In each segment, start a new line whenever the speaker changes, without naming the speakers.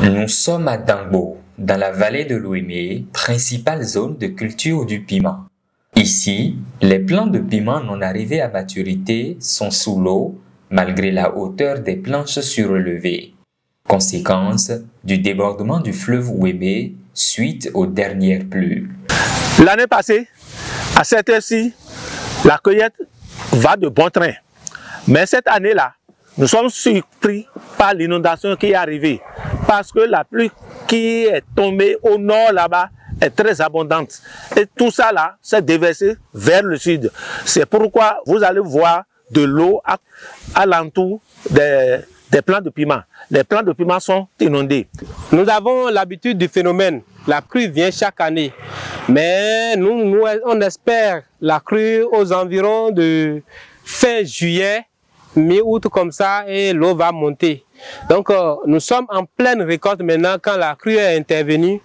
Nous sommes à Dangbo, dans la vallée de l'Ouémé, principale zone de culture du piment. Ici, les plants de piment non arrivés à maturité sont sous l'eau, malgré la hauteur des planches surélevées. Conséquence du débordement du fleuve Ouémé suite aux dernières pluies.
L'année passée, à cette heure-ci, la cueillette va de bon train. Mais cette année-là, nous sommes surpris par l'inondation qui est arrivée. Parce que la pluie qui est tombée au nord là-bas est très abondante. Et tout ça là s'est déversé vers le sud. C'est pourquoi vous allez voir de l'eau à l'entour des plants de piment. Les plants de piment sont inondés.
Nous avons l'habitude du phénomène. La crue vient chaque année. Mais nous, on espère la crue aux environs de fin juillet, mi-août comme ça, et l'eau va monter. Donc nous sommes en pleine récolte maintenant quand la crue est intervenue.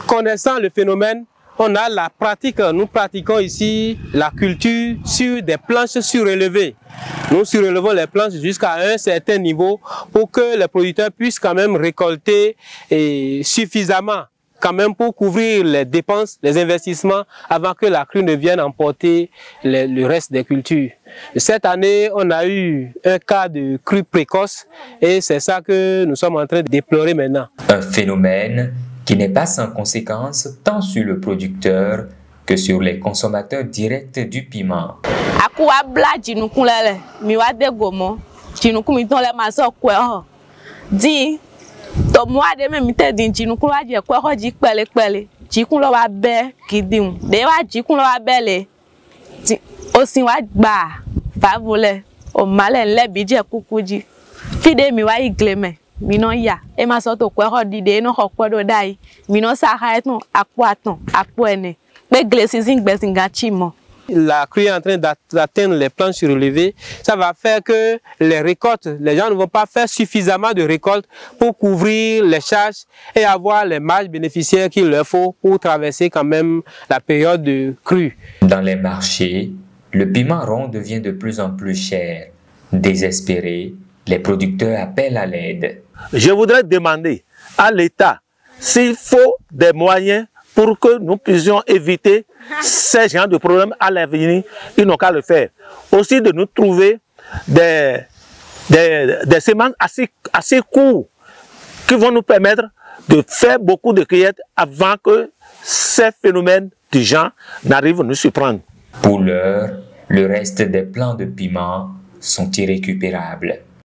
Connaissant le phénomène, on a la pratique, nous pratiquons ici la culture sur des planches surélevées. Nous surélevons les planches jusqu'à un certain niveau pour que les producteurs puissent quand même récolter suffisamment quand même pour couvrir les dépenses, les investissements avant que la crue ne vienne emporter le reste des cultures. Cette année, on a eu un cas de crue précoce et c'est ça que nous sommes en train de déplorer maintenant.
Un phénomène qui n'est pas sans conséquences tant sur le producteur que sur les consommateurs directs du piment.
To moi de même te din jinu ko wa je ko ho ji pele pele ji kun lo wa be kidin de wa ji kun lo wa bele o sin wa gba fa vole o male le bi je kuku ji fide mi wa igleme mi no ya e ma so to ko ho dide no ho ko do dai mi no sa ha etun apo ene pe glazing gbezin ga chi mo.
La crue est en train d'atteindre les planches surélevées, ça va faire que les récoltes, les gens ne vont pas faire suffisamment de récoltes pour couvrir les charges et avoir les marges bénéficiaires qu'il leur faut pour traverser quand même la période de crue.
Dans les marchés, le piment rond devient de plus en plus cher. Désespérés, les producteurs appellent à l'aide.
Je voudrais demander à l'État s'il faut des moyens pour que nous puissions éviter ces genres de problèmes à l'avenir, ils n'ont qu'à le faire. Aussi de nous trouver des semences assez courtes qui vont nous permettre de faire beaucoup de cueillettes avant que ces phénomènes du genre n'arrivent à nous surprendre.
Pour l'heure, le reste des plants de piment sont irrécupérables.